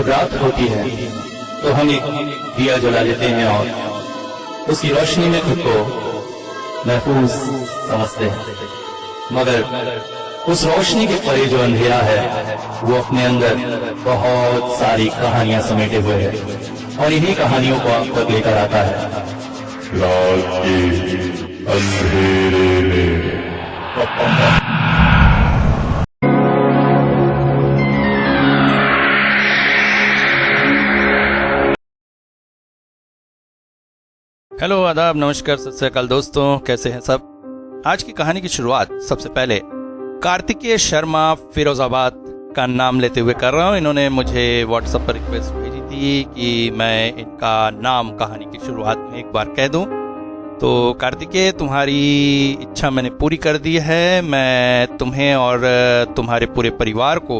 जब रात होती है तो हम एक दिया जला लेते हैं और उसकी रोशनी में खुद को महफूज समझते हैं, मगर उस रोशनी के परे जो अंधेरा है वो अपने अंदर बहुत सारी कहानियां समेटे हुए है और इन्हीं कहानियों को आप तक लेकर आता है रात के अंधेरे में। हेलो, आदाब, नमस्कार, सत श्री अकाल दोस्तों, कैसे हैं सब। आज की कहानी की शुरुआत सबसे पहले कार्तिकेय शर्मा फिरोजाबाद का नाम लेते हुए कर रहा हूँ। इन्होंने मुझे व्हाट्सएप पर रिक्वेस्ट भेजी थी कि मैं इनका नाम कहानी की शुरुआत में एक बार कह दूं। तो कार्तिकेय, तुम्हारी इच्छा मैंने पूरी कर दी है। मैं तुम्हें और तुम्हारे पूरे परिवार को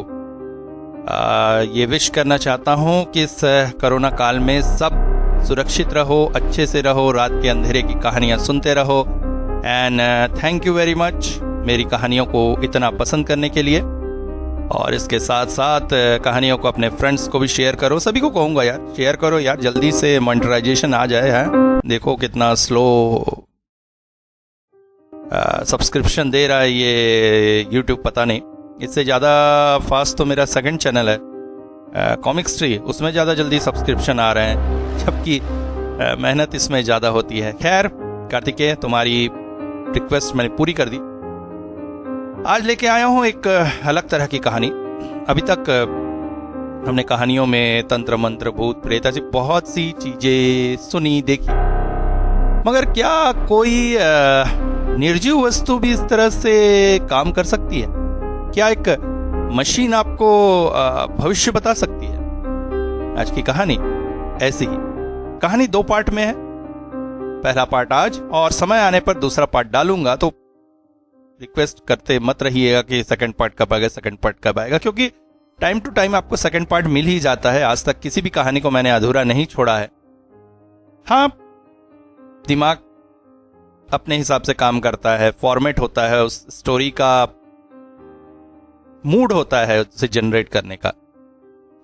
ये विश करना चाहता हूँ कि इस कोरोना काल में सब सुरक्षित रहो, अच्छे से रहो, रात के अंधेरे की कहानियां सुनते रहो। And thank you very much मेरी कहानियों को इतना पसंद करने के लिए। और इसके साथ साथ कहानियों को अपने फ्रेंड्स को भी शेयर करो। सभी को कहूँगा यार, शेयर करो यार, जल्दी से मोनेटाइजेशन आ जाए। है देखो कितना स्लो सब्सक्रिप्शन दे रहा है ये यूट्यूब, पता नहीं। इससे ज़्यादा फास्ट तो मेरा सेकंड चैनल है कॉमिक्स ट्री, उसमें ज़्यादा जल्दी सब्सक्रिप्शन आ रहे हैं, जबकि मेहनत इसमें ज़्यादा होती है। खैर कार्तिकेय, तुम्हारी रिक्वेस्ट मैंने पूरी कर दी। आज लेके आया हूँ एक अलग तरह की कहानी। अभी तक हमने कहानियों में तंत्र मंत्र, भूत प्रेत, ऐसी बहुत सी चीजें सुनी देखी, मगर क्या कोई निर्जीव वस्तु भी इस तरह से काम कर सकती है? क्या एक मशीन आपको भविष्य बता सकती है? आज की कहानी ऐसी ही। कहानी 2 पार्ट में है। पहला पार्ट आज, और समय आने पर दूसरा पार्ट डालूंगा, तो रिक्वेस्ट करते मत रहिएगा कि सेकंड पार्ट कब आएगा, सेकंड पार्ट कब आएगा, क्योंकि टाइम टू टाइम आपको सेकंड पार्ट मिल ही जाता है। आज तक किसी भी कहानी को मैंने अधूरा नहीं छोड़ा है। हाँ, दिमाग अपने हिसाब से काम करता है, फॉर्मेट होता है, उस स्टोरी का मूड होता है उसे जनरेट करने का,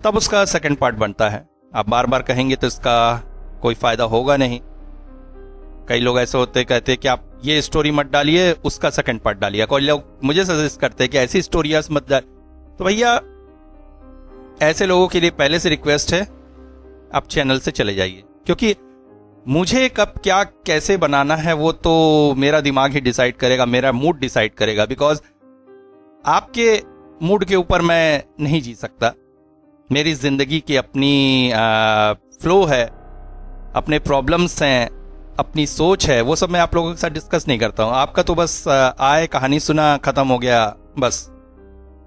तब उसका सेकंड पार्ट बनता है। आप बार बार कहेंगे तो इसका कोई फायदा होगा नहीं। कई लोग ऐसे होते कहते कि आप ये स्टोरी मत डालिए, उसका सेकंड पार्ट डालिए। कोई लोग मुझे सजेस्ट करते कि ऐसी स्टोरीज मत डाल। तो भैया, ऐसे लोगों के लिए पहले से रिक्वेस्ट है, आप चैनल से चले जाइए, क्योंकि मुझे कब क्या कैसे बनाना है वो तो मेरा दिमाग ही डिसाइड करेगा, मेरा मूड डिसाइड करेगा। बिकॉज आपके मूड के ऊपर मैं नहीं जी सकता। मेरी जिंदगी की अपनी फ्लो है, अपने प्रॉब्लम्स हैं, अपनी सोच है, वो सब मैं आप लोगों के साथ डिस्कस नहीं करता हूं। आपका तो बस आए, कहानी सुना, खत्म हो गया, बस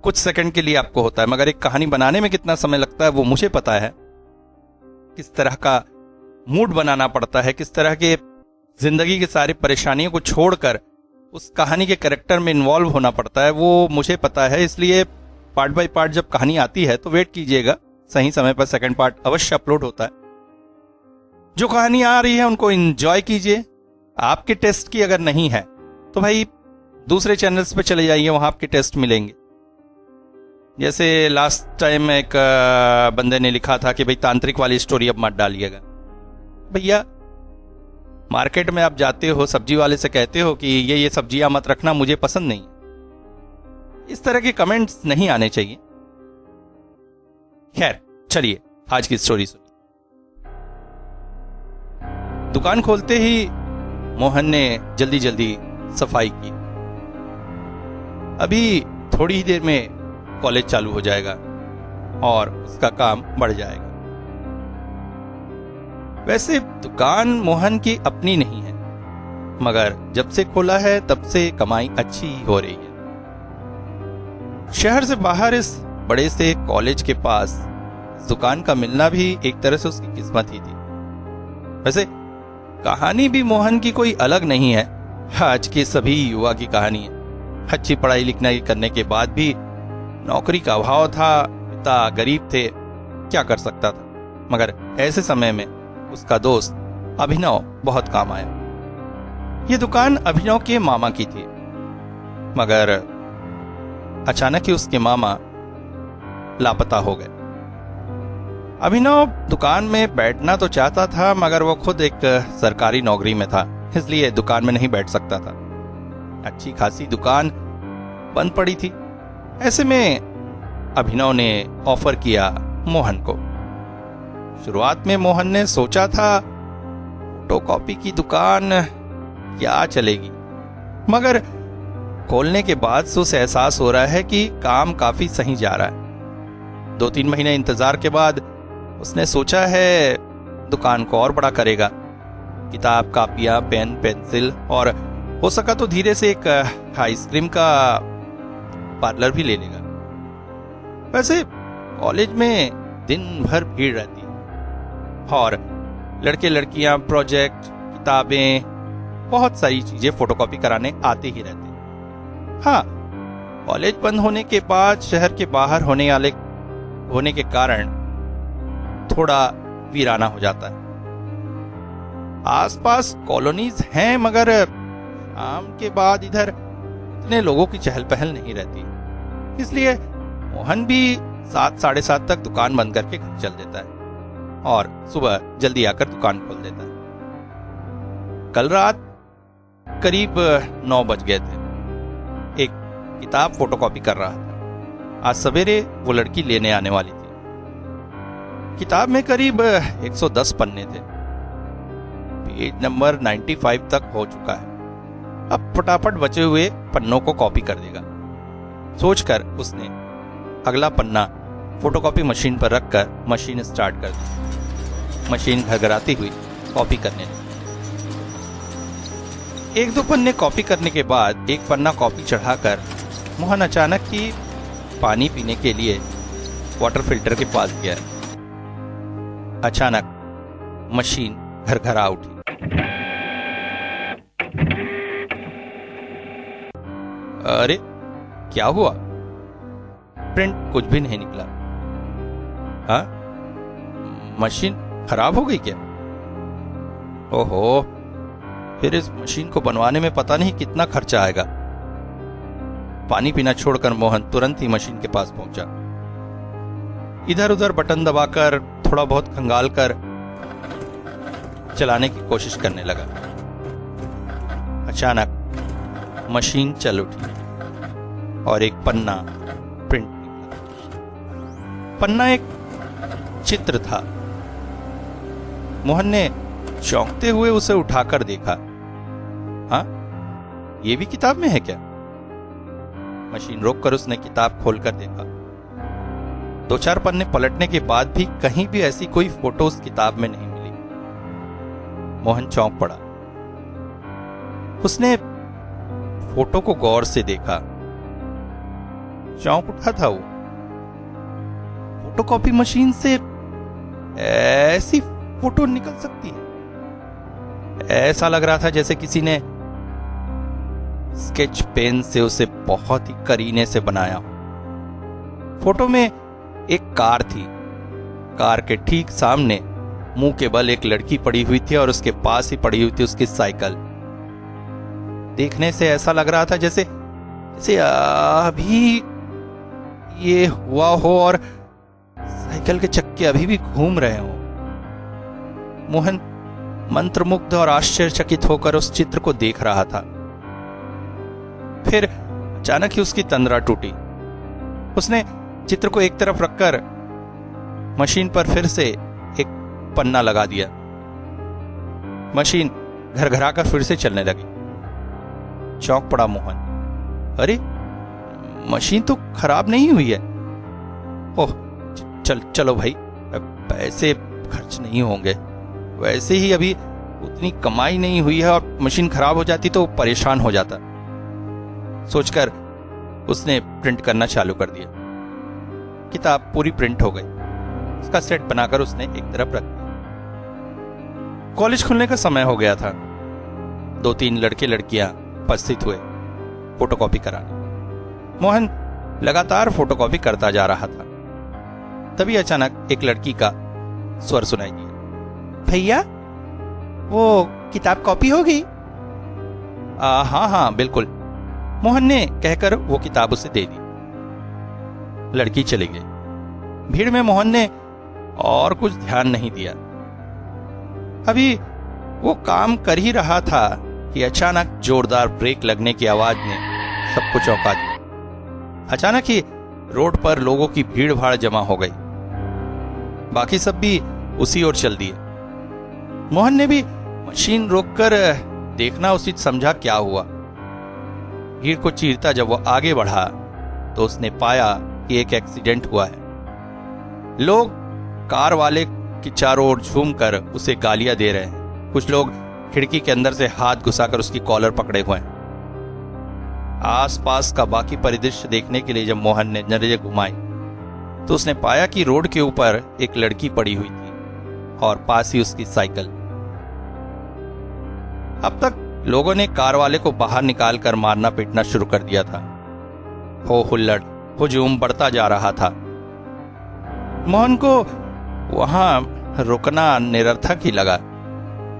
कुछ सेकंड के लिए आपको होता है। मगर एक कहानी बनाने में कितना समय लगता है वो मुझे पता है। किस तरह का मूड बनाना पड़ता है, किस तरह के जिंदगी की सारी परेशानियों को छोड़कर उस कहानी के कैरेक्टर में इन्वॉल्व होना पड़ता है, वो मुझे पता है। इसलिए पार्ट बाय पार्ट जब कहानी आती है तो वेट कीजिएगा, सही समय पर सेकंड पार्ट अवश्य अपलोड होता है। जो कहानी आ रही है उनको एंजॉय कीजिए। आपके टेस्ट की अगर नहीं है तो भाई दूसरे चैनल्स पे चले जाइए, वहां आपके टेस्ट मिलेंगे। जैसे लास्ट टाइम एक बंदे ने लिखा था कि भाई तांत्रिक वाली स्टोरी अब मत डालिएगा। भैया, मार्केट में आप जाते हो, सब्जी वाले से कहते हो कि ये सब्जियां मत रखना, मुझे पसंद नहीं। इस तरह के कमेंट्स नहीं आने चाहिए। खैर चलिए आज की स्टोरी सुनिए। दुकान खोलते ही मोहन ने जल्दी जल्दी सफाई की। अभी थोड़ी ही देर में कॉलेज चालू हो जाएगा और उसका काम बढ़ जाएगा। वैसे दुकान मोहन की अपनी नहीं है, मगर जब से खोला है तब से कमाई अच्छी हो रही है। शहर से बाहर इस बड़े से कॉलेज के पास दुकान का मिलना भी एक तरह से उसकी किस्मत ही थी। वैसे कहानी भी मोहन की कोई अलग नहीं है, आज के सभी युवा की कहानी है। अच्छी पढ़ाई लिखाई करने के बाद भी नौकरी का अभाव था, पिता गरीब थे, क्या कर सकता था। मगर ऐसे समय में उसका दोस्त अभिनव बहुत काम आया। ये दुकान अभिनव के मामा की थी, मगर अचानक ही उसके मामा लापता हो गए। अभिनव दुकान में बैठना तो चाहता था, मगर वो खुद एक सरकारी नौकरी में था, इसलिए दुकान में नहीं बैठ सकता था। अच्छी खासी दुकान बंद पड़ी थी। ऐसे में अभिनव ने ऑफर किया मोहन को। शुरुआत में मोहन ने सोचा था फोटोकॉपी की दुकान क्या चलेगी, मगर खोलने के बाद से उसे एहसास हो रहा है कि काम काफी सही जा रहा है। 2-3 महीने इंतजार के बाद उसने सोचा है दुकान को और बड़ा करेगा। किताब, कापियां, पेन, पेंसिल और हो सका तो धीरे से एक आइसक्रीम का पार्लर भी ले लेगा। वैसे कॉलेज में दिन भर भीड़ रहती है और लड़के लड़कियां, प्रोजेक्ट, किताबें, बहुत सारी चीजें फोटोकॉपी कराने आते ही रहते हैं। हाँ, कॉलेज बंद होने के बाद शहर के बाहर होने के कारण थोड़ा वीराना हो जाता है। आसपास कॉलोनीज हैं, मगर शाम के बाद इधर इतने लोगों की चहल पहल नहीं रहती, इसलिए मोहन भी 7, 7:30 तक दुकान बंद करके घर चल देता है और सुबह जल्दी आकर दुकान खोल देता है। कल रात करीब 9 बज गए थे। एक किताब फोटोकॉपी कर रहा था। आज सवेरे वो लड़की लेने आने वाली थी। किताब में करीब 110 पन्ने थे। पेज नंबर 95 तक हो चुका है। अब फटाफट बचे हुए पन्नों को कॉपी कर देगा सोचकर उसने अगला पन्ना फोटोकॉपी मशीन पर रखकर मशीन स्टार्ट कर दी। मशीन घरघराती हुई कॉपी करने लगी। 1-2 पन्ने कॉपी करने के बाद एक पन्ना कॉपी चढ़ाकर मोहन अचानक ही पानी पीने के लिए वाटर फिल्टर के पास गया। अचानक मशीन घरघरा उठी। अरे क्या हुआ? प्रिंट कुछ भी नहीं निकला। हाँ, मशीन खराब हो गई क्या? ओहो, फिर इस मशीन को बनवाने में पता नहीं कितना खर्चा आएगा। पानी पीना छोड़कर मोहन तुरंत ही मशीन के पास पहुंचा। इधर उधर बटन दबाकर थोड़ा बहुत खंगाल कर चलाने की कोशिश करने लगा। अचानक मशीन चल उठी और एक पन्ना प्रिंट निकला। पन्ना एक चित्र था। मोहन ने चौंकते हुए उसे उठाकर देखा। हाँ, ये भी किताब में है क्या? मशीन रोककर उसने किताब खोलकर देखा। 2-4 पन्ने पलटने के बाद भी कहीं भी ऐसी कोई फोटो उस किताब में नहीं मिली। मोहन चौंक पड़ा। उसने फोटो को गौर से देखा। चौंक उठा था वो। फोटोकॉपी मशीन से ऐसी फोटो निकल सकती है? ऐसा लग रहा था जैसे किसी ने स्केच पेन से उसे बहुत ही करीने से बनाया। फोटो में एक कार थी। कार के ठीक सामने मुंह के बल एक लड़की पड़ी हुई थी और उसके पास ही पड़ी हुई थी उसकी साइकिल। देखने से ऐसा लग रहा था जैसे अभी ये हुआ हो और साइकिल के चक्के अभी भी घूम रहे हो। मोहन मंत्रमुग्ध और आश्चर्यचकित होकर उस चित्र को देख रहा था। फिर अचानक ही उसकी तंद्रा टूटी। उसने चित्र को एक तरफ रखकर मशीन पर फिर से एक पन्ना लगा दिया। मशीन घरघराकर फिर से चलने लगी। चौंक पड़ा मोहन। अरे, मशीन तो खराब नहीं हुई है। ओह, चलो भाई, पैसे खर्च नहीं होंगे। वैसे ही अभी उतनी कमाई नहीं हुई है और मशीन खराब हो जाती तो परेशान हो जाता सोचकर उसने प्रिंट करना चालू कर दिया। किताब पूरी प्रिंट हो गई। उसका सेट बनाकर उसने एक तरफ रख दिया। कॉलेज खुलने का समय हो गया था। 2-3 लड़के लड़कियां उपस्थित हुए फोटोकॉपी कराने। मोहन लगातार फोटोकॉपी करता जा रहा था। तभी अचानक एक लड़की का स्वर सुनाई दिया। भैया, वो किताब कॉपी हो गई? हाँ बिल्कुल, मोहन ने कहकर वो किताब उसे दे दी। लड़की चली गई। भीड़ में मोहन ने और कुछ ध्यान नहीं दिया। अभी वो काम कर ही रहा था कि अचानक जोरदार ब्रेक लगने की आवाज ने सबको चौंका दिया। अचानक ही रोड पर लोगों की भीड़ भाड़ जमा हो गई। बाकी सब भी उसी ओर चल दिए। मोहन ने भी मशीन रोककर देखना उचित समझा क्या हुआ। भीड़ को चीरता जब वो आगे बढ़ा तो उसने पाया कि एक एक्सीडेंट हुआ है। लोग कार वाले के चारों ओर झूमकर उसे गालियां दे रहे हैं। कुछ लोग खिड़की के अंदर से हाथ घुसाकर उसकी कॉलर पकड़े हुए हैं। आसपास का बाकी परिदृश्य देखने के लिए जब मोहन ने नजरें घुमाई तो उसने पाया कि रोड के ऊपर एक लड़की पड़ी हुई थी और पास ही उसकी साइकिल। अब तक लोगों ने कार वाले को बाहर निकालकर मारना पीटना शुरू कर दिया था। हो हुल्लड़ हुजूम बढ़ता जा रहा था। मोहन को वहां रुकना निरर्थक ही लगा।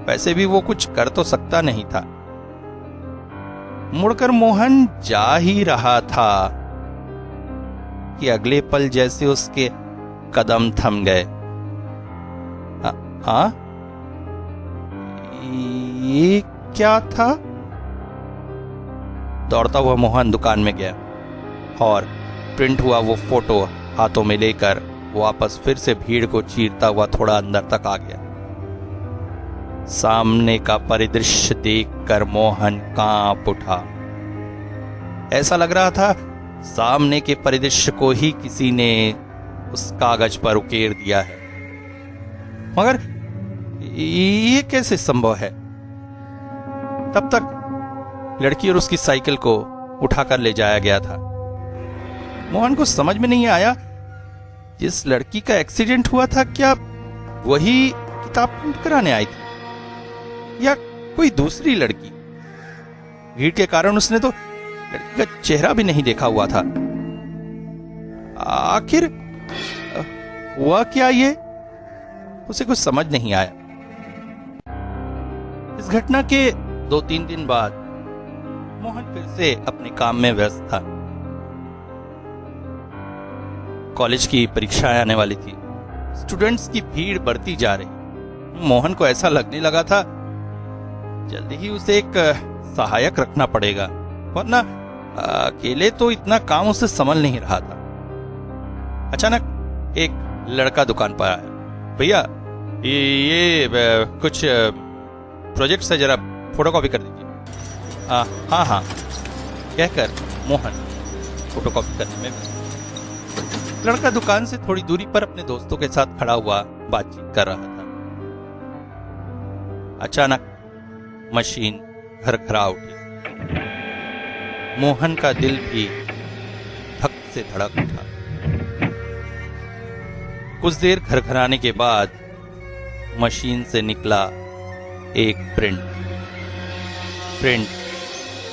वैसे भी वो कुछ कर तो सकता नहीं था। मुड़कर मोहन जा ही रहा था कि अगले पल जैसे उसके कदम थम गए। हाँ, ये क्या था? दौड़ता हुआ मोहन दुकान में गया और प्रिंट हुआ वो फोटो हाथों में लेकर वापस फिर से भीड़ को चीरता हुआ थोड़ा अंदर तक आ गया। सामने का परिदृश्य देखकर मोहन कांप उठा। ऐसा लग रहा था सामने के परिदृश्य को ही किसी ने उस कागज पर उकेर दिया है। मगर ये कैसे संभव है? तब तक लड़की और उसकी साइकिल को उठाकर ले जाया गया था। मोहन को समझ में नहीं आया, जिस लड़की का एक्सीडेंट हुआ था क्या वही किताब प्रिंट कराने आई थी या कोई दूसरी लड़की? भीड़ के कारण उसने तो लड़की का चेहरा भी नहीं देखा हुआ था। आखिर हुआ क्या ये? उसे कुछ समझ नहीं आया। इस घटना के 2-3 दिन बाद मोहन फिर से अपने काम में व्यस्त था। कॉलेज की परीक्षाएं आने वाली थी। स्टूडेंट्स की भीड़ बढ़ती जा रही। मोहन को ऐसा लगने लगा था जल्दी ही उसे एक सहायक रखना पड़ेगा, वरना अकेले तो इतना काम उसे संभल नहीं रहा था। अचानक एक लड़का दुकान पर आया। भैया ये कुछ प्रोजेक्ट से जरा फोटोकॉपी कर दीजिए। हाँ हाँ कहकर मोहन फोटोकॉपी करने में व्यस्त। लड़का दुकान से थोड़ी दूरी पर अपने दोस्तों के साथ खड़ा हुआ बातचीत कर रहा था। अचानक मशीन घरघरा उठी। मोहन का दिल भी धक से धड़क उठा। कुछ देर घरघराने के बाद मशीन से निकला एक प्रिंट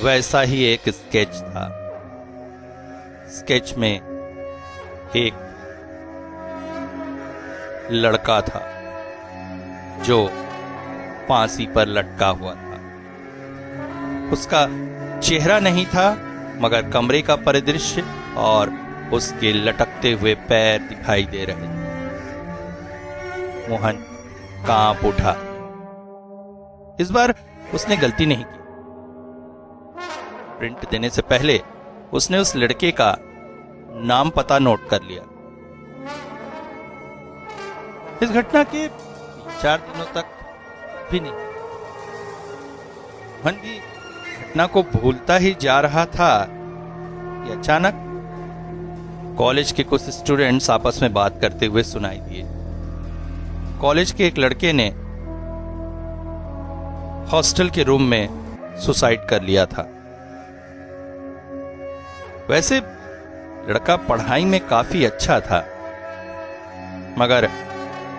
वैसा ही एक स्केच था। स्केच में एक लड़का था जो फांसी पर लटका हुआ था। उसका चेहरा नहीं था, मगर कमरे का परिदृश्य और उसके लटकते हुए पैर दिखाई दे रहे थे। मोहन कांप उठा। इस बार उसने गलती नहीं की। प्रिंट देने से पहले उसने उस लड़के का नाम पता नोट कर लिया। इस घटना के 4 दिनों तक भी नहीं, मोहन भी घटना को भूलता ही जा रहा था कि अचानक कॉलेज के कुछ स्टूडेंट्स आपस में बात करते हुए सुनाई दिए। कॉलेज के एक लड़के ने हॉस्टल के रूम में सुसाइड कर लिया था। वैसे लड़का पढ़ाई में काफी अच्छा था, मगर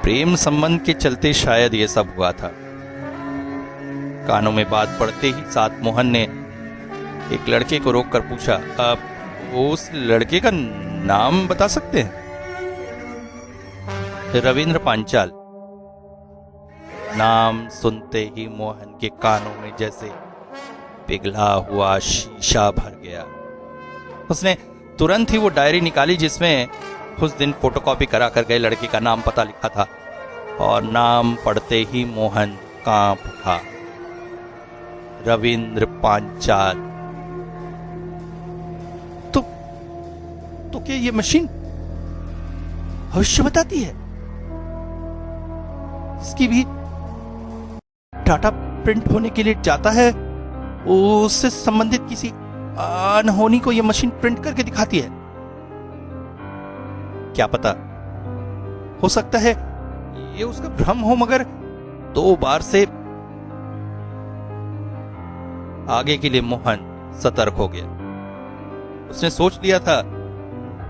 प्रेम संबंध के चलते शायद ये सब हुआ था। कानों में बात पड़ते ही साथ मोहन ने एक लड़के को रोककर पूछा, आप उस लड़के का नाम बता सकते हैं? रविंद्र पांचाल। नाम सुनते ही मोहन के कानों में जैसे पिघला हुआ शीशा भर गया। उसने तुरंत ही वो डायरी निकाली जिसमें उस दिन फोटोकॉपी करा कर गए लड़के का नाम पता लिखा था और नाम पढ़ते ही मोहन कांप उठा। रविंद्र पांचाल। तो क्या ये मशीन भविष्य बताती है? इसकी भी डाटा प्रिंट होने के लिए जाता है, उससे संबंधित किसी अनहोनी को यह मशीन प्रिंट करके दिखाती है। क्या पता, हो सकता है ये उसका भ्रम हो, मगर 2 बार से आगे के लिए मोहन सतर्क हो गया। उसने सोच लिया था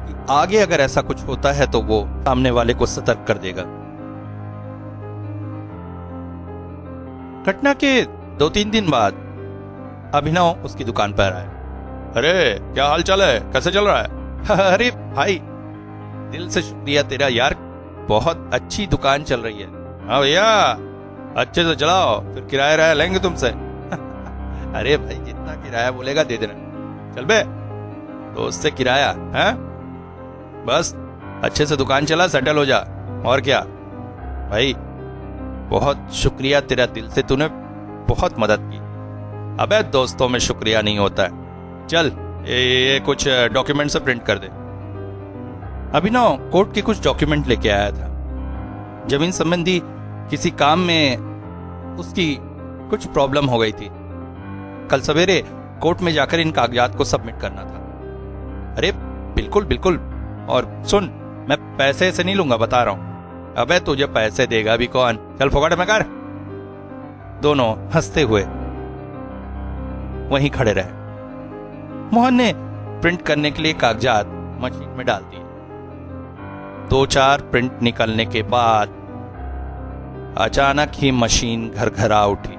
कि आगे अगर ऐसा कुछ होता है तो वो सामने वाले को सतर्क कर देगा। घटना के 2-3 दिन बाद अभिनव उसकी दुकान पर आया। अरे क्या हाल चाल है, कैसे चल रहा है? अरे भाई, दिल से शुक्रिया तेरा यार, बहुत अच्छी दुकान चल रही है। हाँ भैया, अच्छे से चलाओ, फिर किराया राया लेंगे तुमसे। अरे भाई, जितना किराया बोलेगा दे देना। चल बे, तो उससे किराया है, बस अच्छे से दुकान चला, सेटल हो जा। और क्या भाई, बहुत शुक्रिया तेरा दिल से, तूने बहुत मदद की। अबे दोस्तों में शुक्रिया नहीं होता है। चल ये कुछ डॉक्यूमेंट से प्रिंट कर दे। अभिनव कोर्ट के कुछ डॉक्यूमेंट लेके आया था। जमीन संबंधी किसी काम में उसकी कुछ प्रॉब्लम हो गई थी। कल सवेरे कोर्ट में जाकर इन कागजात को सबमिट करना था। अरे बिल्कुल बिल्कुल, और सुन, मैं पैसे से नहीं लूंगा, बता रहा हूं। अबे तुझे पैसे देगा भी कौन, चल फोकट में कर। दोनों हंसते हुए वहीं खड़े रहे। मोहन ने प्रिंट करने के लिए कागजात मशीन में डाल दिए। 2-4 प्रिंट निकलने के बाद अचानक ही मशीन घरघरा उठी।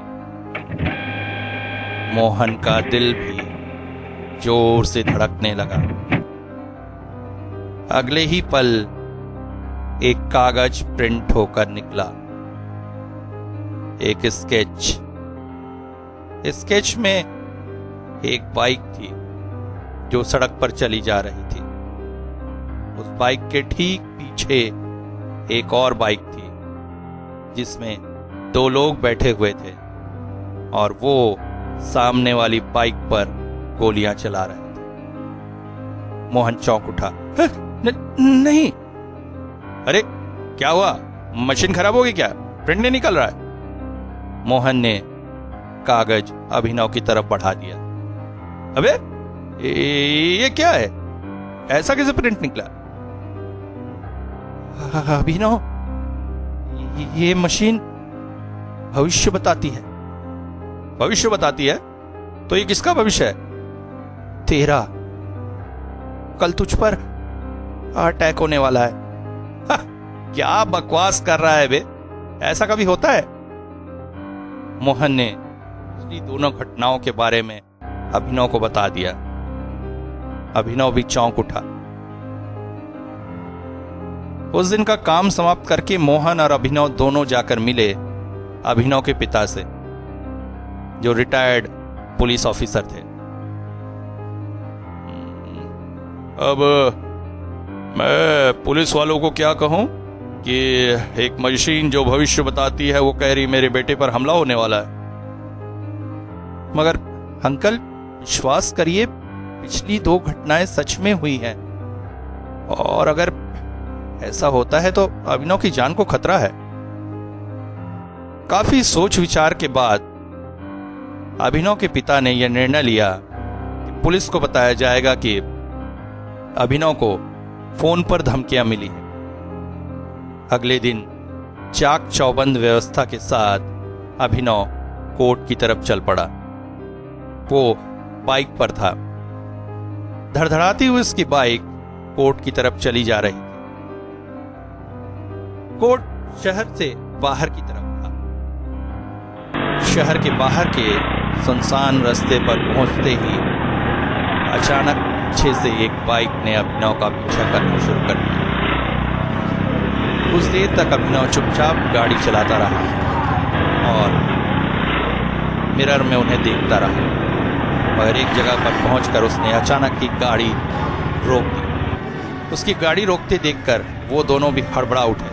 मोहन का दिल भी जोर से धड़कने लगा। अगले ही पल एक कागज प्रिंट होकर निकला। एक स्केच में एक बाइक थी जो सड़क पर चली जा रही थी। उस बाइक के ठीक पीछे एक और बाइक थी जिसमें 2 लोग बैठे हुए थे और वो सामने वाली बाइक पर गोलियां चला रहे थे। मोहन चौंक उठा। नहीं, अरे क्या हुआ, मशीन खराब होगी क्या, प्रिंट नहीं निकल रहा है? मोहन ने कागज अभिनव की तरफ बढ़ा दिया। अबे ये क्या है, ऐसा कैसे प्रिंट निकला? अभिनव, ये मशीन भविष्य बताती है। भविष्य बताती है? तो ये किसका भविष्य है? तेरा। कल तुझ पर अटैक होने वाला है। क्या बकवास कर रहा है बे, ऐसा कभी होता है? मोहन ने पिछली दोनों घटनाओं के बारे में अभिनव को बता दिया। अभिनव भी चौंक उठा। उस दिन का काम समाप्त करके मोहन और अभिनव दोनों जाकर मिले अभिनव के पिता से, जो रिटायर्ड पुलिस ऑफिसर थे। अब मैं पुलिस वालों को क्या कहूं कि एक मशीन जो भविष्य बताती है वो कह रही मेरे बेटे पर हमला होने वाला है। मगर अंकल, विश्वास करिए, पिछली 2 घटनाएं सच में हुई हैं, और अगर ऐसा होता है तो अभिनव की जान को खतरा है। काफी सोच विचार के बाद अभिनव के पिता ने यह निर्णय लिया कि पुलिस को बताया जाएगा कि अभिनव को फोन पर धमकियां मिली हैं। अगले दिन चाक चौबंद व्यवस्था के साथ अभिनव कोर्ट की तरफ चल पड़ा। वो बाइक पर था। धड़धड़ाती हुई उसकी बाइक कोर्ट की तरफ चली जा रही थी। कोर्ट शहर से बाहर की तरफ था। शहर के बाहर के सुनसान रास्ते पर पहुंचते ही अचानक पीछे से एक बाइक ने अभिनव का पीछा करना शुरू कर दिया। कुछ देर तक अभिनव चुपचाप गाड़ी चलाता रहा और मिरर में उन्हें देखता रहा, मगर एक जगह पर पहुंचकर उसने अचानक ही गाड़ी रोक दी। उसकी गाड़ी रोकते देखकर वो दोनों भी हड़बड़ा उठे।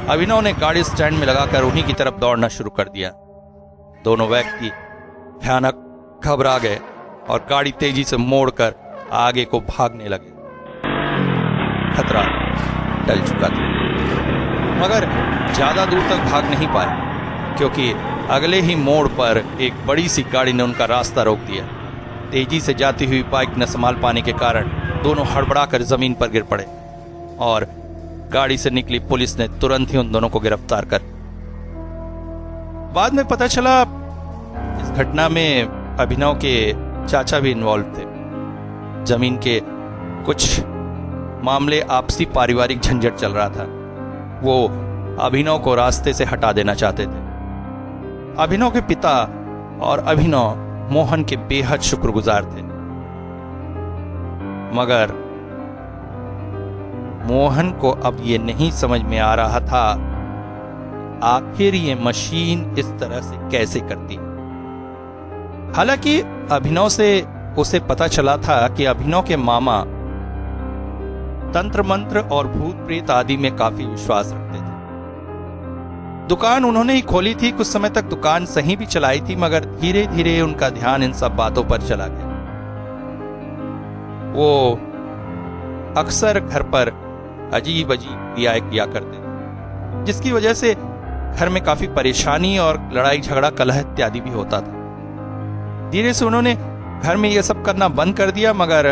अभिनव ने गाड़ी स्टैंड में लगाकर उन्हीं की तरफ दौड़ना शुरू कर दिया। दोनों व्यक्ति भयानक घबरा गए और गाड़ी तेजी से मोड़कर आगे को भागने लगे। खतरा टल चुका था, मगर ज्यादा दूर तक भाग नहीं पाए क्योंकि अगले ही मोड़ पर एक बड़ी सी गाड़ी ने उनका रास्ता रोक दिया। तेजी से जाती हुई बाइक न संभाल पाने के कारण दोनों हड़बड़ाकर जमीन पर गिर पड़े और गाड़ी से निकली पुलिस ने तुरंत ही उन दोनों को गिरफ्तार कर। बाद में पता चला इस घटना में अभिनव के चाचा भी इन्वॉल्व थे। जमीन के कुछ मामले आपसी पारिवारिक झंझट चल रहा था। वो अभिनव को रास्ते से हटा देना चाहते थे। अभिनव के पिता और अभिनव मोहन के बेहद शुक्रगुजार थे, मगर मोहन को अब ये नहीं समझ में आ रहा था आखिर ये मशीन इस तरह से कैसे करती। हालांकि अभिनव से उसे पता चला था कि अभिनव के मामा तंत्र मंत्र और भूत प्रेत आदि में काफी विश्वास रखते थे। दुकान उन्होंने ही खोली थी। कुछ समय तक दुकान सही भी चलाई थी, मगर धीरे धीरे उनका ध्यान इन सब बातों पर चला गया। वो अक्सर घर पर अजीब अजीब क्रियाएं किया करते थे, जिसकी वजह से घर में काफी परेशानी और लड़ाई झगड़ा कलह इत्यादि भी होता था। धीरे से उन्होंने घर में यह सब करना बंद कर दिया, मगर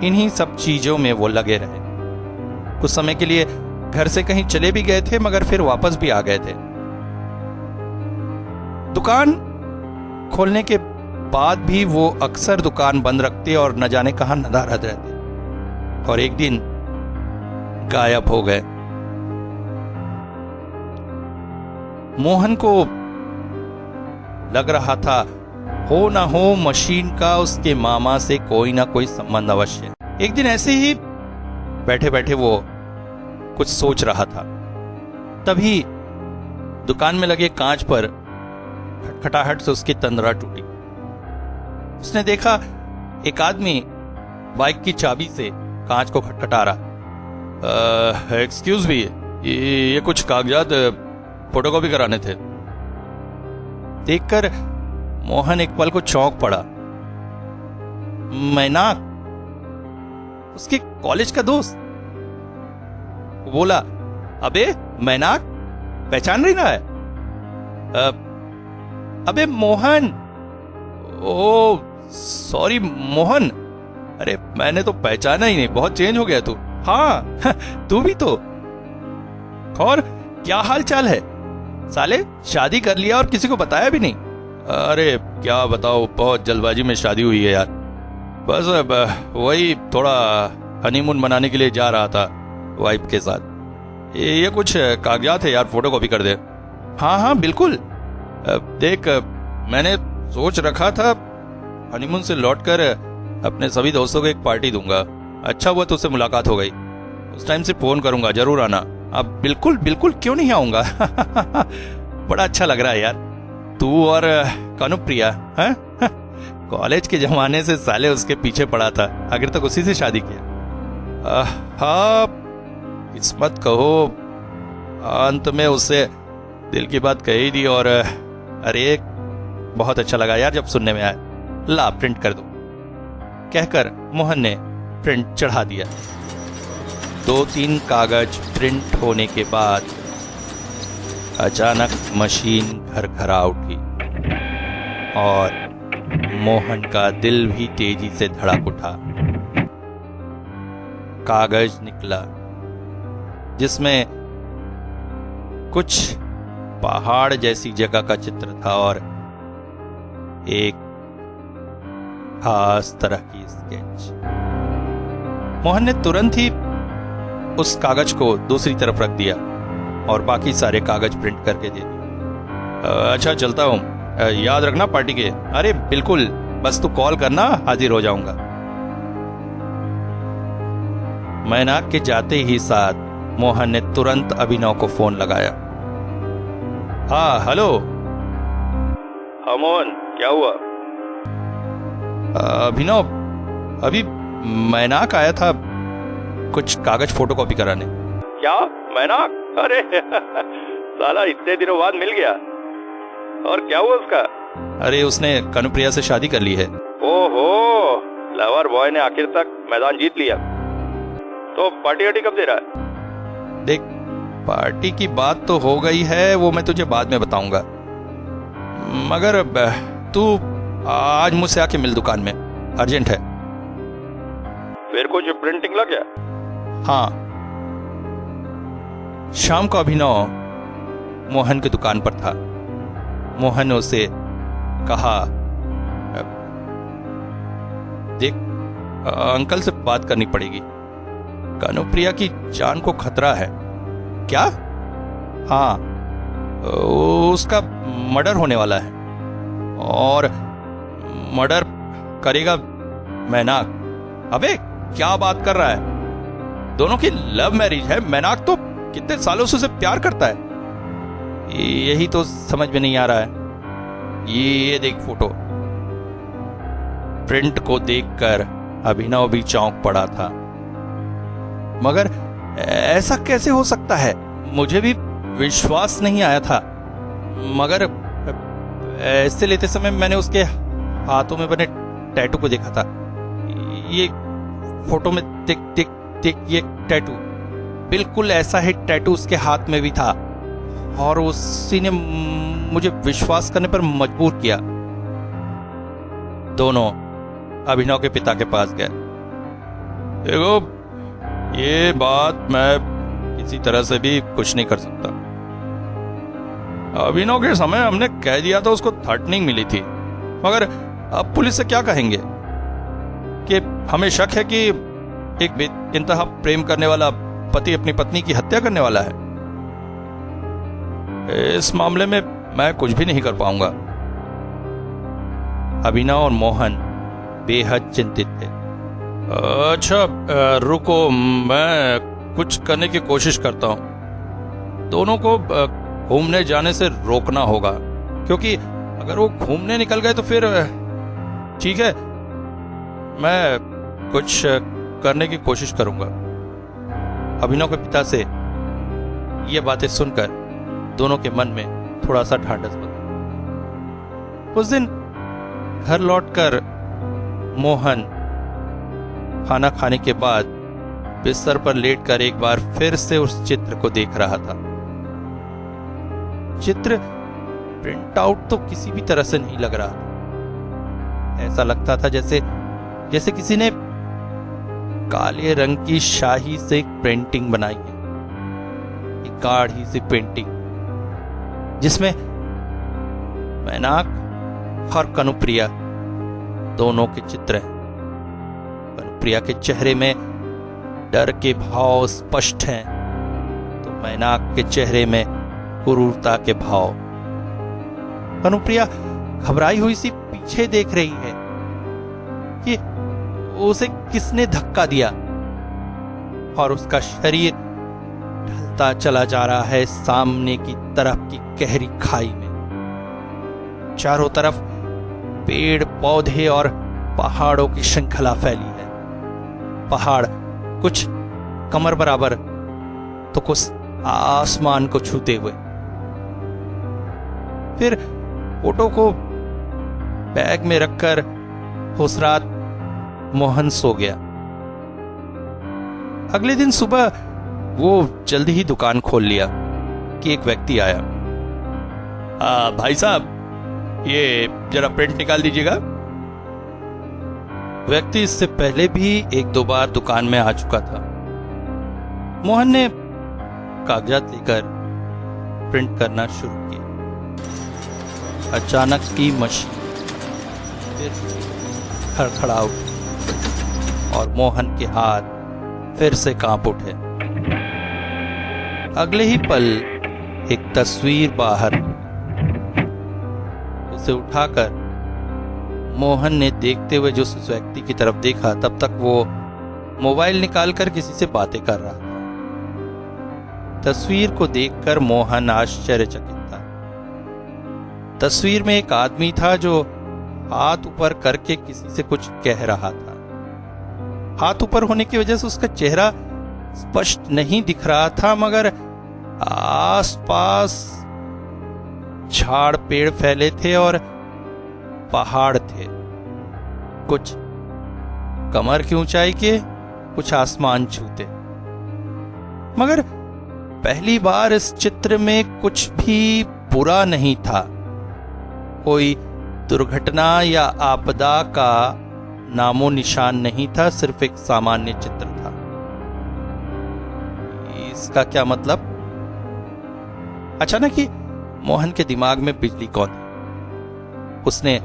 इन्हीं सब चीजों में वो लगे रहे। कुछ समय के लिए घर से कहीं चले भी गए थे, मगर फिर वापस भी आ गए थे। दुकान खोलने के बाद भी वो अक्सर दुकान बंद रखते और न जाने कहां नदारद रहते और एक दिन गायब हो गए। मोहन को लग रहा था हो ना हो मशीन का उसके मामा से कोई ना कोई संबंध अवश्य है। एक दिन ऐसे ही बैठे बैठे वो कुछ सोच रहा था, तभी दुकान में लगे कांच पर खटखटाहट से उसकी तंद्रा टूटी। उसने देखा एक आदमी बाइक की चाबी से कांच को खटखटा रहा। एक्सक्यूज मी, ये कुछ कागजात फोटोकॉपी कराने थे। देखकर मोहन एक पल को चौंक पड़ा। मैनाक, उसके कॉलेज का दोस्त। वो बोला, अबे मैनाक, पहचान नहीं रहा है? अबे मोहन। ओ सॉरी मोहन, अरे मैंने तो पहचाना ही नहीं, बहुत चेंज हो गया तू। हाँ तू भी तो। और क्या हाल चाल है? साले शादी कर लिया और किसी को बताया भी नहीं। अरे क्या बताओ, बहुत जल्दबाजी में शादी हुई है यार। बस वही थोड़ा हनीमून मनाने के लिए जा रहा था वाइफ के साथ। ये कुछ कागजात है यार, फोटोकॉपी कर दे। हाँ हाँ बिल्कुल। देख, मैंने सोच रखा था हनीमून से लौटकर अपने सभी दोस्तों को एक पार्टी दूंगा। अच्छा हुआ तुझसे मुलाकात हो गई। उस टाइम से फोन करूंगा, जरूर आना। अब बिल्कुल बिल्कुल, क्यों नहीं आऊंगा। बड़ा अच्छा लग रहा है यार, तू और कानुप्रिया। कॉलेज के जमाने से साले उसके पीछे पड़ा था, आखिर तक उसी से शादी किया। हाँ किस्मत कहो, अंत में उससे दिल की बात कही दी। और अरे बहुत अच्छा लगा यार जब सुनने में आया। ला प्रिंट कर दो, कहकर मोहन ने प्रिंट चढ़ा दिया। 2-3 कागज प्रिंट होने के बाद अचानक मशीन घरघरा उठी और मोहन का दिल भी तेजी से धड़क उठा। कागज निकला जिसमें कुछ पहाड़ जैसी जगह का चित्र था और एक खास तरह की स्केच। मोहन ने तुरंत ही उस कागज को दूसरी तरफ रख दिया और बाकी सारे कागज प्रिंट करके दे दिए। अच्छा चलता हूं, याद रखना पार्टी के। अरे बिल्कुल, बस तू कॉल करना, हाजिर हो जाऊंगा। मैनाक के जाते ही साथ मोहन ने तुरंत अभिनव को फोन लगाया। हाँ हेलो। हाँ मोहन, क्या हुआ? अभिनव, अभी मैनाक आया था, कुछ कागज फोटोकॉपी कराने। क्या मैना? अरे साला इतने दिनों बाद मिल गया। और क्या हुआ उसका? अरे उसने कनुप्रिया से शादी कर ली है। ओहो, लवर बॉय ने आखिर तक मैदान जीत लिया। तो पार्टी वार्टी कब दे रहा है? देख, पार्टी की बात तो हो गई है, वो मैं तुझे बाद में बताऊंगा, मगर तू आज मुझसे आके मिल दुकान में, अर्जेंट है। फिर कुछ प्रिंटिंग लग गया? हाँ, शाम को अभिनव मोहन की दुकान पर था। मोहन ने उसे कहा, देख अंकल से बात करनी पड़ेगी, कनुप्रिया की जान को खतरा है। क्या? हाँ, उसका मर्डर होने वाला है और मर्डर करेगा मैनाक। अबे क्या बात कर रहा है? दोनों की लव मैरिज है। मैनाक तो कितने सालों से उसे प्यार करता है, यही तो समझ में नहीं आ रहा है। ये देख फोटो। प्रिंट को देखकर अभिनव भी चौंक पड़ा था। मगर ऐसा कैसे हो सकता है? मुझे भी विश्वास नहीं आया था, मगर ऐसे लेते समय मैंने उसके हाथों में बने टैटू को देखा था। ये फोटो में देख ये टैटू, बिल्कुल ऐसा ही टैटू उसके हाथ में भी था और उसी ने मुझे विश्वास करने पर मजबूर किया। दोनों अभिनव के पिता के पास गए। देखो, ये बात मैं किसी तरह से भी कुछ नहीं कर सकता। अभिनव के समय हमने कह दिया था उसको थ्रेटनिंग मिली थी, मगर अब पुलिस से क्या कहेंगे कि हमें शक है कि एक इंतहा प्रेम करने वाला पति अपनी पत्नी की हत्या करने वाला है। इस मामले में मैं कुछ भी नहीं कर पाऊंगा। अभिनव और मोहन बेहद चिंतित थे। अच्छा रुको, मैं कुछ करने की कोशिश करता हूं। दोनों को घूमने जाने से रोकना होगा, क्योंकि अगर वो घूमने निकल गए तो फिर ठीक है, मैं कुछ करने की कोशिश करूंगा। अभिनव के पिता से ये बातें सुनकर दोनों के मन में थोड़ा सा ढांढस बना। उस दिन घर लौटकर मोहन खाना खाने के बाद बिस्तर पर लेटकर एक बार फिर से उस चित्र को देख रहा था। चित्र प्रिंट आउट तो किसी भी तरह से नहीं लग रहा था। ऐसा लगता था जैसे किसी ने काले रंग की शाही से एक पेंटिंग बनाई है, एक गाढ़ी सी पेंटिंग जिसमें मैनाक और कनुप्रिया दोनों के चित्र हैं। कनुप्रिया के चेहरे में डर के भाव स्पष्ट हैं, तो मैनाक के चेहरे में क्रूरता के भाव। कनुप्रिया घबराई हुई सी पीछे देख रही है कि उसे किसने धक्का दिया, और उसका शरीर ढलता चला जा रहा है सामने की तरफ की गहरी खाई में। चारों तरफ पेड़ पौधे और पहाड़ों की श्रृंखला फैली है। पहाड़ कुछ कमर बराबर तो कुछ आसमान को छूते हुए। फिर फोटो को बैग में रखकर उस रात मोहन सो गया। अगले दिन सुबह वो जल्दी ही दुकान खोल लिया कि एक व्यक्ति आया। भाई साहब, ये जरा प्रिंट निकाल दीजिएगा। व्यक्ति इससे पहले भी एक दो बार दुकान में आ चुका था। मोहन ने कागजात लेकर प्रिंट करना शुरू किया। अचानक की मशीन फिर खड़खड़ा उठी और मोहन के हाथ फिर से कांप उठे। अगले ही पल एक तस्वीर बाहर, उसे उठाकर मोहन ने देखते हुए जो उस व्यक्ति की तरफ देखा, तब तक वो मोबाइल निकालकर किसी से बातें कर रहा था। तस्वीर को देखकर मोहन आश्चर्यचकित था। तस्वीर में एक आदमी था जो हाथ ऊपर करके किसी से कुछ कह रहा था। हाथ ऊपर होने की वजह से उसका चेहरा स्पष्ट नहीं दिख रहा था, मगर आसपास झाड़ पेड़ फैले थे और पहाड़ थे, कुछ कमर की ऊंचाई के, कुछ आसमान छूते। मगर पहली बार इस चित्र में कुछ भी बुरा नहीं था, कोई दुर्घटना या आपदा का नामो निशान नहीं था, सिर्फ एक सामान्य चित्र था। इसका क्या मतलब? अचानक ही मोहन के दिमाग में बिजली कौंधी। उसने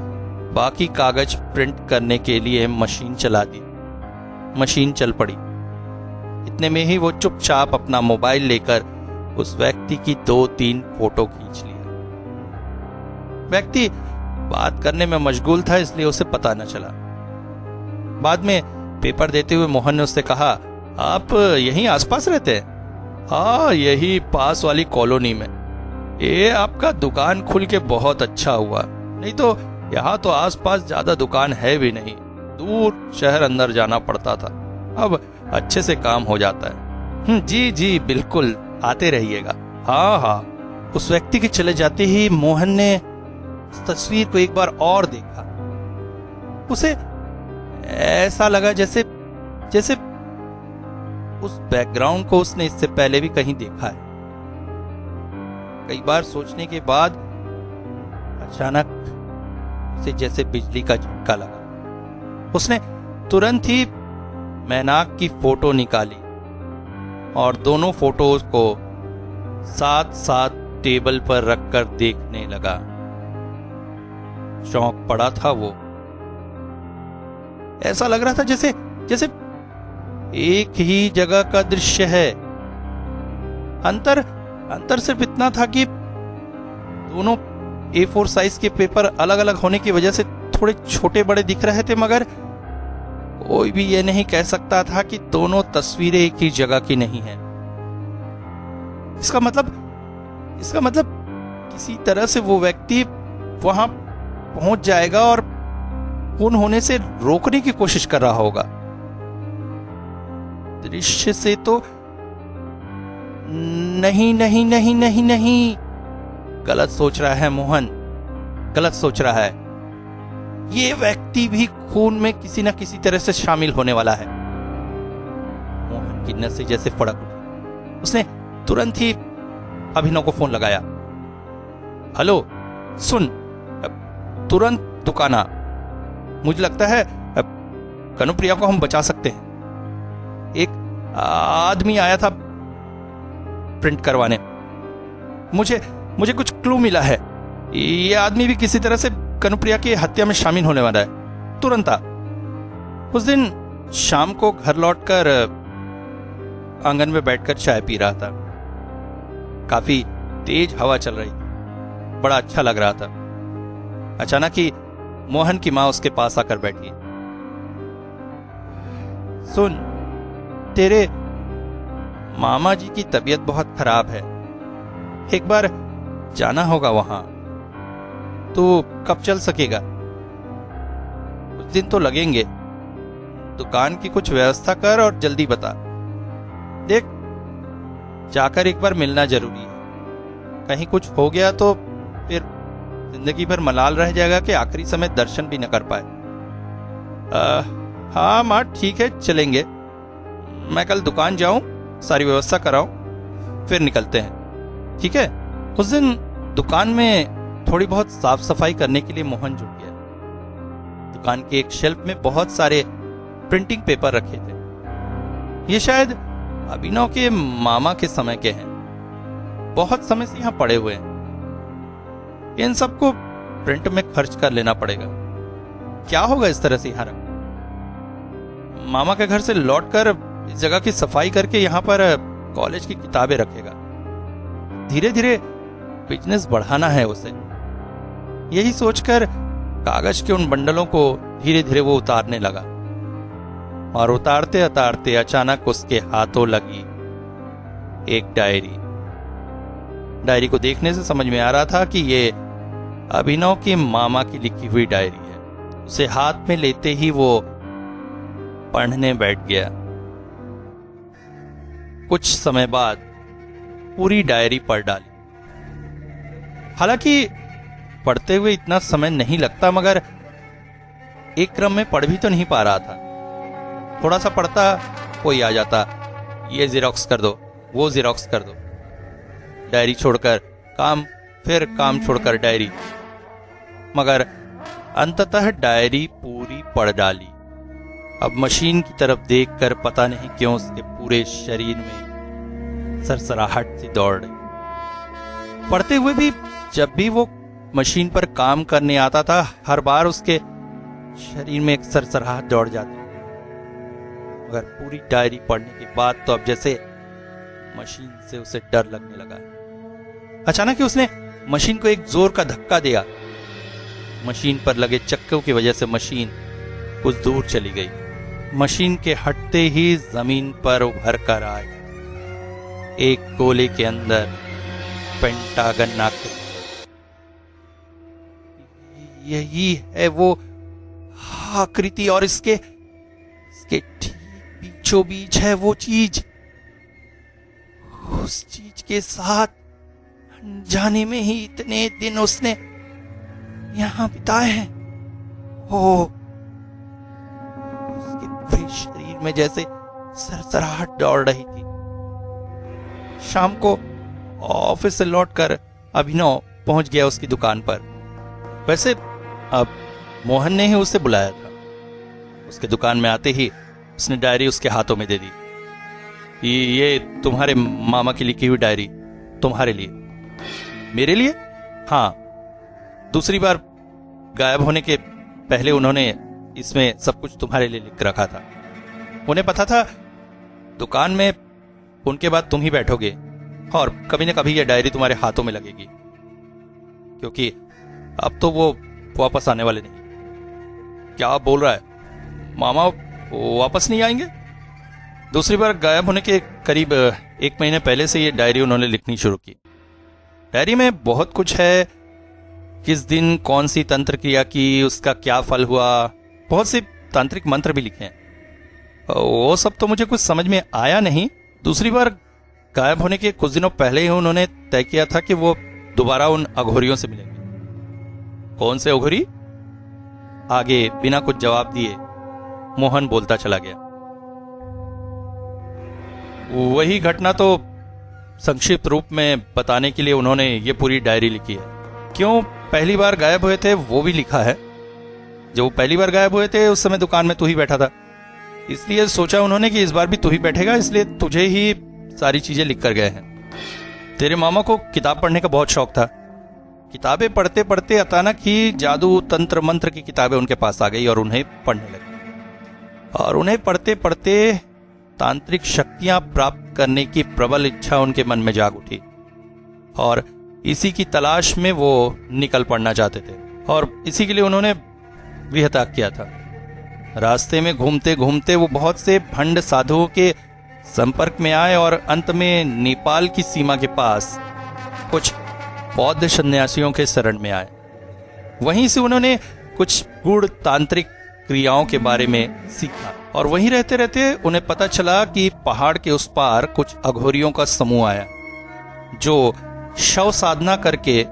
बाकी कागज प्रिंट करने के लिए मशीन चला दी। मशीन चल पड़ी। इतने में ही वो चुपचाप अपना मोबाइल लेकर उस व्यक्ति की 2-3 फोटो खींच लिया। व्यक्ति बात करने में मशगूल था, इसलिए उसे पता न चला। बाद में पेपर देते हुए मोहन ने उससे कहा, आप यहीं आसपास रहते हैं? हाँ, यही पास वाली कॉलोनी में। ये आपका दुकान खुल के बहुत अच्छा हुआ, नहीं तो यहाँ तो आसपास ज्यादा दुकान है भी नहीं, दूर शहर अंदर जाना पड़ता था। अब अच्छे से काम हो जाता है। जी जी बिल्कुल, आते रहिएगा। हाँ हाँ। उस व्यक्ति के चले जाते ही मोहन ने उस तस्वीर को एक बार और देखा। उसे ऐसा लगा जैसे जैसे उस बैकग्राउंड को उसने इससे पहले भी कहीं देखा है। कई बार सोचने के बाद अचानक उसे जैसे बिजली का झटका लगा। उसने तुरंत ही मैनाक की फोटो निकाली और दोनों फोटोज को साथ साथ टेबल पर रखकर देखने लगा। चौंक पड़ा था वो। ऐसा लग रहा था जैसे जैसे एक ही जगह का दृश्य है। अंतर सिर्फ इतना था कि दोनों A4 साइज के पेपर अलग अलग होने की वजह से थोड़े छोटे बड़े दिख रहे थे, मगर कोई भी ये नहीं कह सकता था कि दोनों तस्वीरें एक ही जगह की नहीं हैं। इसका मतलब किसी तरह से वो व्यक्ति वहां पहुंच जाएगा और खून होने से रोकने की कोशिश कर रहा होगा। दृश्य से तो नहीं नहीं नहीं नहीं नहीं, गलत सोच रहा है मोहन, गलत सोच रहा है। ये व्यक्ति भी खून में किसी न किसी तरह से शामिल होने वाला है। मोहन की नसें जैसे फड़क उठी। उसने तुरंत ही अभिनव को फोन लगाया। हेलो, सुन, तुरंत दुकान आ। मुझे लगता है कनुप्रिया को हम बचा सकते हैं। एक आदमी आया था प्रिंट करवाने। मुझे कुछ क्लू मिला है। ये आदमी भी किसी तरह से कनुप्रिया की हत्या में शामिल होने वाला है। तुरंत आ। उस दिन शाम को घर लौटकर आंगन में बैठकर चाय पी रहा था। काफी तेज हवा चल रही थी, बड़ा अच्छा लग रहा था। अचानक ही मोहन की मां उसके पास आकर बैठी। सुन, तेरे मामा जी की तबीयत बहुत खराब है, एक बार जाना होगा वहां। तो कब चल सकेगा? कुछ दिन तो लगेंगे। दुकान की कुछ व्यवस्था कर और जल्दी बता। देख, जाकर एक बार मिलना जरूरी है। कहीं कुछ हो गया तो फिर जिंदगी भर मलाल रह जाएगा कि आखिरी समय दर्शन भी न कर पाए। हाँ माँ, ठीक है, चलेंगे। मैं कल दुकान जाऊं, सारी व्यवस्था कराऊं, फिर निकलते हैं, ठीक है? उस दिन दुकान में थोड़ी बहुत साफ सफाई करने के लिए मोहन जुट गया। दुकान के एक शेल्फ में बहुत सारे प्रिंटिंग पेपर रखे थे। ये शायद अभिनव के मामा के समय के हैं। बहुत समय से यहां पड़े हुए हैं। इन सबको प्रिंट में खर्च कर लेना पड़ेगा। क्या होगा इस तरह से यहां रख। मामा के घर से लौटकर इस जगह की सफाई करके यहां पर कॉलेज की किताबें रखेगा। धीरे धीरे बिजनेस बढ़ाना है उसे। यही सोचकर कागज के उन बंडलों को धीरे धीरे वो उतारने लगा। और उतारते उतारते अचानक उसके हाथों लगी एक डायरी। डायरी को देखने से समझ में आ रहा था कि ये अभिनव के मामा की लिखी हुई डायरी है। उसे हाथ में लेते ही वो पढ़ने बैठ गया। कुछ समय बाद पूरी डायरी पढ़ डाली। हालांकि पढ़ते हुए इतना समय नहीं लगता, मगर एक क्रम में पढ़ भी तो नहीं पा रहा था। थोड़ा सा पढ़ता, कोई आ जाता, ये जेरोक्स कर दो, वो जेरोक्स कर दो, डायरी छोड़कर काम, फिर काम छोड़कर डायरी, मगर अंततः डायरी पूरी पढ़ डाली। अब मशीन की तरफ देखकर पता नहीं क्यों उसके पूरे शरीर में सरसराहट सी दौड़ रही। पढ़ते हुए भी जब भी वो मशीन पर काम करने आता था, हर बार उसके शरीर में एक सरसराहट दौड़ जाती। मगर पूरी डायरी पढ़ने के बाद तो अब जैसे मशीन से उसे डर लगने लगा। अचानक ही उसने मशीन को एक जोर का धक्का दिया। मशीन पर लगे चक्कों की वजह से मशीन कुछ दूर चली गई। मशीन के हटते ही जमीन पर उभर कर आए एक गोले के अंदर पेंटागन आकृति। यही है वो आकृति, और इसके ठीक बीचों बीच है वो चीज। उस चीज के साथ जाने में ही इतने दिन उसने यहां बिताए हैं। उसके पूरे शरीर में जैसे सरसराहट दौड़ रही थी। शाम को ऑफिस से लौटकर अभिनव पहुंच गया उसकी दुकान पर। वैसे अब मोहन ने ही उसे बुलाया था। उसके दुकान में आते ही उसने डायरी उसके हाथों में दे दी। ये तुम्हारे मामा की लिखी हुई डायरी, तुम्हारे लिए। मेरे लिए? हाँ, दूसरी बार गायब होने के पहले उन्होंने इसमें सब कुछ तुम्हारे लिए लिख रखा था। उन्हें पता था दुकान में उनके बाद तुम ही बैठोगे और कभी न कभी यह डायरी तुम्हारे हाथों में लगेगी, क्योंकि अब तो वो वापस आने वाले नहीं। क्या बोल रहा है? मामा वापस नहीं आएंगे? दूसरी बार गायब होने के करीब 1 महीने पहले से ये डायरी उन्होंने लिखनी शुरू की। डायरी में बहुत कुछ है, किस दिन कौन सी तंत्र क्रिया की, उसका क्या फल हुआ, बहुत से तांत्रिक मंत्र भी लिखे हैं। वो सब तो मुझे कुछ समझ में आया नहीं। दूसरी बार गायब होने के कुछ दिनों पहले ही उन्होंने तय किया था कि वो दोबारा उन अघोरियों से मिलेंगे। कौन से अघोरी? आगे बिना कुछ जवाब दिए मोहन बोलता चला गया। वही घटना तो संक्षिप्त रूप में बताने के लिए उन्होंने ये पूरी डायरी लिखी है। क्यों पहली बार गायब हुए थे वो भी लिखा है। जब पहली बार गायब हुए थे उस समय दुकान में तू ही बैठा था, इसलिए सोचा उन्होंने कि इस बार भी तू ही बैठेगा, इसलिए तुझे ही सारी चीजें लिख कर गए हैं। तेरे मामा को किताब पढ़ने का बहुत शौक था। किताबें पढ़ते पढ़ते अचानक ही जादू तंत्र मंत्र की किताबें उनके पास आ गई और उन्हें पढ़ने लगी। और उन्हें पढ़ते पढ़ते तांत्रिक शक्तियां प्राप्त करने की प्रबल इच्छा उनके मन में जाग उठी और इसी की तलाश में वो निकल पड़ना चाहते थे। और इसी के लिए उन्होंने गृहत्याग किया था। रास्ते में घूमते घूमते वो बहुत से भंड साधुओं के संपर्क में आए और अंत में नेपाल की सीमा के पास कुछ बौद्ध सन्यासियों के शरण में आए। वहीं से उन्होंने कुछ गूढ़ तांत्रिक क्रियाओं के बारे में सीखा और वहीं रहते रहते उन्हें पता चला कि पहाड़ के उस पार कुछ अघोरियों का समूह आया जो शव साधना करके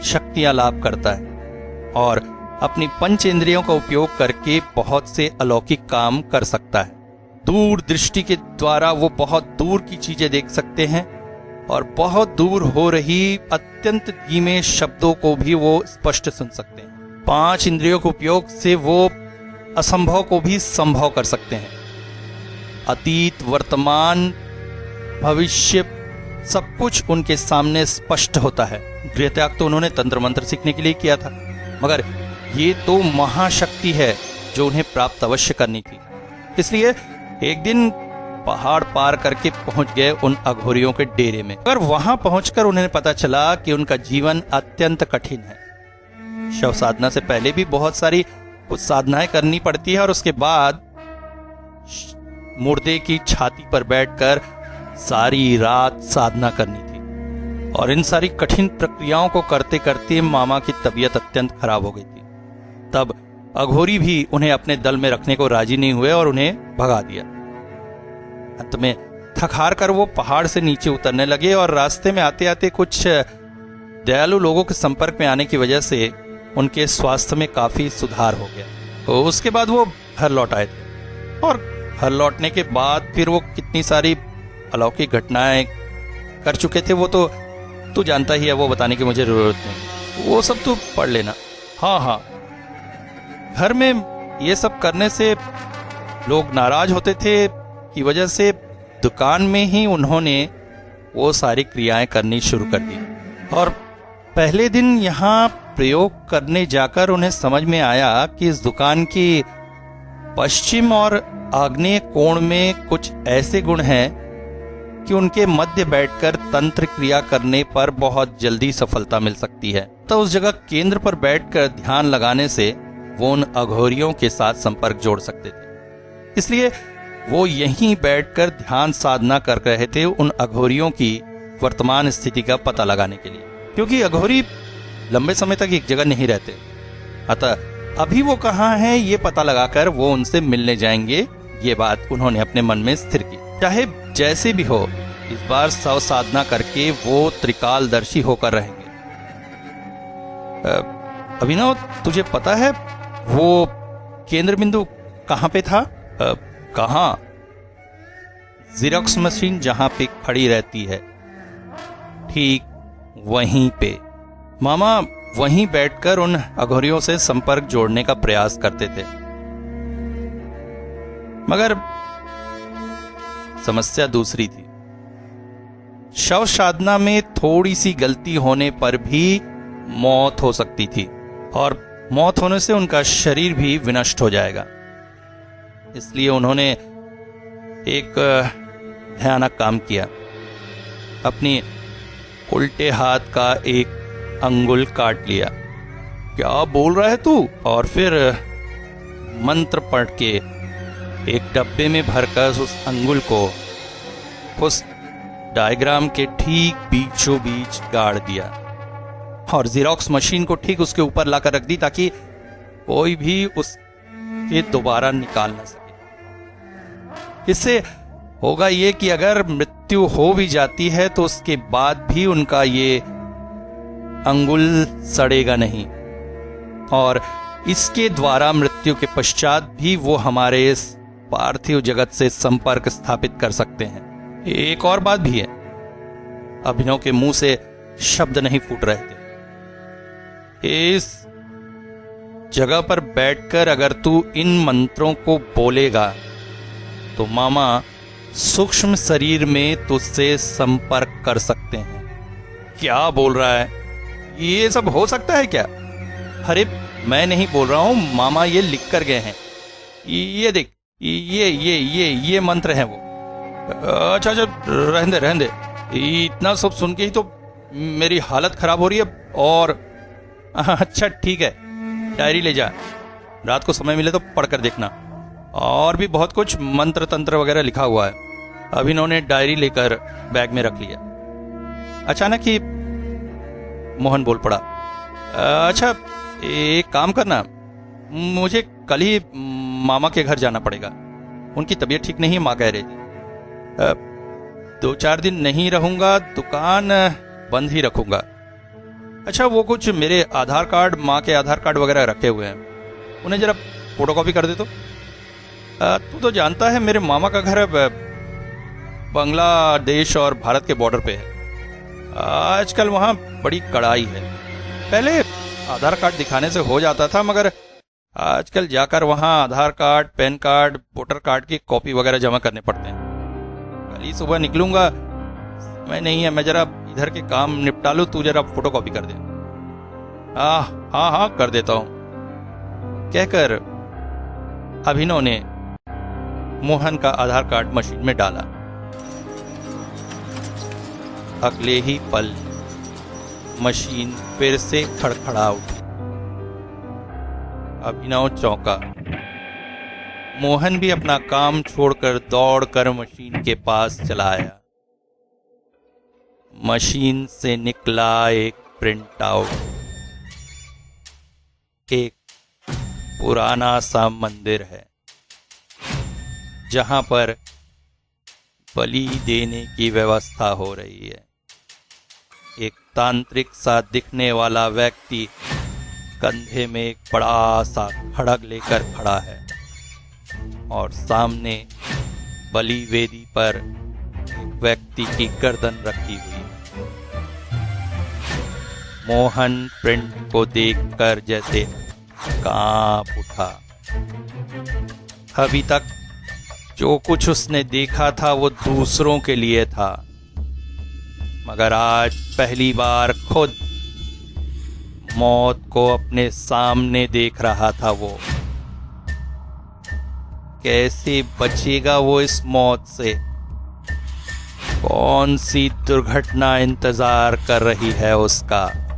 शक्तियां लाभ करता है और अपनी पंच इंद्रियों का उपयोग करके बहुत से अलौकिक काम कर सकता है। दूर दृष्टि के द्वारा वो बहुत दूर की चीजें देख सकते हैं और बहुत दूर हो रही अत्यंत धीमे शब्दों को भी वो स्पष्ट सुन सकते हैं। 5 इंद्रियों के उपयोग से वो असंभव को भी संभव कर सकते हैं। अतीत, वर्तमान, भविष्य सब कुछ उनके सामने स्पष्ट होता है। गृहत्याग तो उन्होंने तंत्र मंत्र सीखने के लिए किया था, मगर ये तो महाशक्ति है जो उन्हें प्राप्त अवश्य करनी थी। इसलिए एक दिन पहाड़ पार करके पहुंच गए उन अघोरियों के डेरे में। पर वहां पहुंचकर उन्हें पता चला कि उनका जीवन अत्यंत कठिन है। शव साधना से पहले भी बहुत सारी कुछ साधनाएं करनी पड़ती है और उसके बाद मुर्दे की छाती पर बैठकर सारी रात साधना करनी थी। और इन सारी कठिन प्रक्रियाओं को करते करते मामा की तबीयत अत्यंत खराब हो गई थी। तब अघोरी भी उन्हें अपने दल में रखने को राजी नहीं हुए और उन्हें भगा दिया। अंत में थक हार कर वो पहाड़ से नीचे उतरने लगे और रास्ते में आते आते कुछ दयालु लोगों के संपर्क में आने की वजह से उनके स्वास्थ्य में काफी सुधार हो गया। तो उसके बाद वो घर लौट आए थे और घर लौटने के बाद फिर वो कितनी सारी अलौकिक घटनाएं कर चुके थे, वो तो तू जानता ही है, वो बताने की मुझे जरूरत नहीं, वो सब तू पढ़ लेना। हाँ हाँ, घर में ये सब करने से लोग नाराज होते थे की वजह से दुकान में ही उन्होंने वो सारी क्रियाएं करनी शुरू कर दी। और पहले दिन यहाँ प्रयोग करने जाकर उन्हें समझ में आया कि इस दुकान की पश्चिम और आग्नेय कोण में कुछ ऐसे गुण हैं कि उनके मध्य बैठकर तंत्र क्रिया करने पर बहुत जल्दी सफलता मिल सकती है। तो उस जगह केंद्र पर बैठकर ध्यान लगाने से वो उन अघोरियों के साथ संपर्क जोड़ सकते थे। इसलिए वो यहीं बैठकर ध्यान साधना कर रहे थे उन अघोरियों की वर्तमान स्थिति का पता लगाने के लिए, क्योंकि अघोरी लंबे समय तक एक जगह नहीं रहते। अतः अभी वो कहाँ हैं ये पता लगाकर वो उनसे मिलने जाएंगे, ये बात उन्होंने अपने मन में स्थिर की। चाहे जैसे भी हो, इस बार सव साधना करके वो त्रिकालदर्शी होकर रहेंगे। अभिनव, तुझे पता है वो केंद्र बिंदु कहाँ पे था? कहाँ? जेरॉक्स मशीन जहां पे खड़ी रहती है, ठीक वहीं पे। मामा वहीं बैठकर उन अघोरियों से संपर्क जोड़ने का प्रयास करते थे, मगर समस्या दूसरी थी। शव साधना में थोड़ी सी गलती होने पर भी मौत हो सकती थी और मौत होने से उनका शरीर भी विनष्ट हो जाएगा। इसलिए उन्होंने एक भयानक काम किया। अपनी उल्टे हाथ का एक अंगुल काट लिया। क्या बोल रहा है तू? और फिर मंत्र पढ़ के एक डब्बे में भरकर उस अंगुल को उस डायग्राम के ठीक बीचों बीच गाड़ दिया और जेरॉक्स मशीन को ठीक उसके ऊपर लाकर रख दी ताकि कोई भी उसके दोबारा निकाल ना सके। इससे होगा ये कि अगर मृत्यु हो भी जाती है तो उसके बाद भी उनका ये अंगुल सड़ेगा नहीं और इसके द्वारा मृत्यु के पश्चात भी वो हमारे इस पार्थिव जगत से संपर्क स्थापित कर सकते हैं। एक और बात भी है, अभिनव के मुंह से शब्द नहीं फूट रहे थे। इस जगह पर बैठकर अगर तू इन मंत्रों को बोलेगा तो मामा सूक्ष्म शरीर में तुझसे संपर्क कर सकते हैं। क्या बोल रहा है? ये सब हो सकता है क्या? अरे मैं नहीं बोल रहा हूं मामा, ये लिख कर गए हैं। ये देख, ये मंत्र है वो। अच्छा रहने दे। इतना सब सुन के ही तो मेरी हालत खराब हो रही है। और अच्छा ठीक है, डायरी ले जा, रात को समय मिले तो पढ़कर देखना। और भी बहुत कुछ मंत्र तंत्र वगैरह लिखा हुआ है। अभिनव ने डायरी लेकर बैग में रख लिया। अचानक ही मोहन बोल पड़ा, अच्छा एक काम करना, मुझे कल ही मामा के घर जाना पड़ेगा। उनकी तबीयत ठीक नहीं है, माँ कह रही थी। 2-4 दिन नहीं रहूंगा, दुकान बंद ही रखूंगा। अच्छा वो कुछ मेरे आधार कार्ड, माँ के आधार कार्ड वगैरह रखे हुए हैं, उन्हें जरा फोटोकॉपी कर दे तो। तू तो जानता है मेरे मामा का घर बांग्लादेश और भारत के बॉर्डर पे है। आजकल वहां बड़ी कड़ाई है। पहले आधार कार्ड दिखाने से हो जाता था, मगर आजकल जाकर वहां Aadhaar card, PAN card, voter card की कॉपी वगैरह जमा करने पड़ते हैं। कल ही सुबह निकलूंगा, मैं नहीं है, मैं जरा इधर के काम निपटा लूं, तू जरा फोटोकॉपी कर दे। हाँ कर देता हूं, कहकर अभिनव ने मोहन का आधार कार्ड मशीन में डाला। अगले ही पल मशीन फिर से खड़खड़ा उठी। अभिनव चौंका। मोहन भी अपना काम छोड़कर दौड़कर मशीन के पास चला आया। मशीन से निकला एक प्रिंट आउट। एक पुराना सा मंदिर है जहां पर बलि देने की व्यवस्था हो रही है। एक तांत्रिक सा दिखने वाला व्यक्ति कंधे में एक बड़ा सा खड़ग लेकर खड़ा है और सामने बलि वेदी पर एक व्यक्ति की गर्दन रखी हुई है। मोहन प्रिंट को देखकर जैसे कांप उठा। अभी तक जो कुछ उसने देखा था वो दूसरों के लिए था, मगर आज पहली बार खुद मौत को अपने सामने देख रहा था। वो कैसे बचेगा वो इस मौत से? कौन सी दुर्घटना इंतजार कर रही है उसका?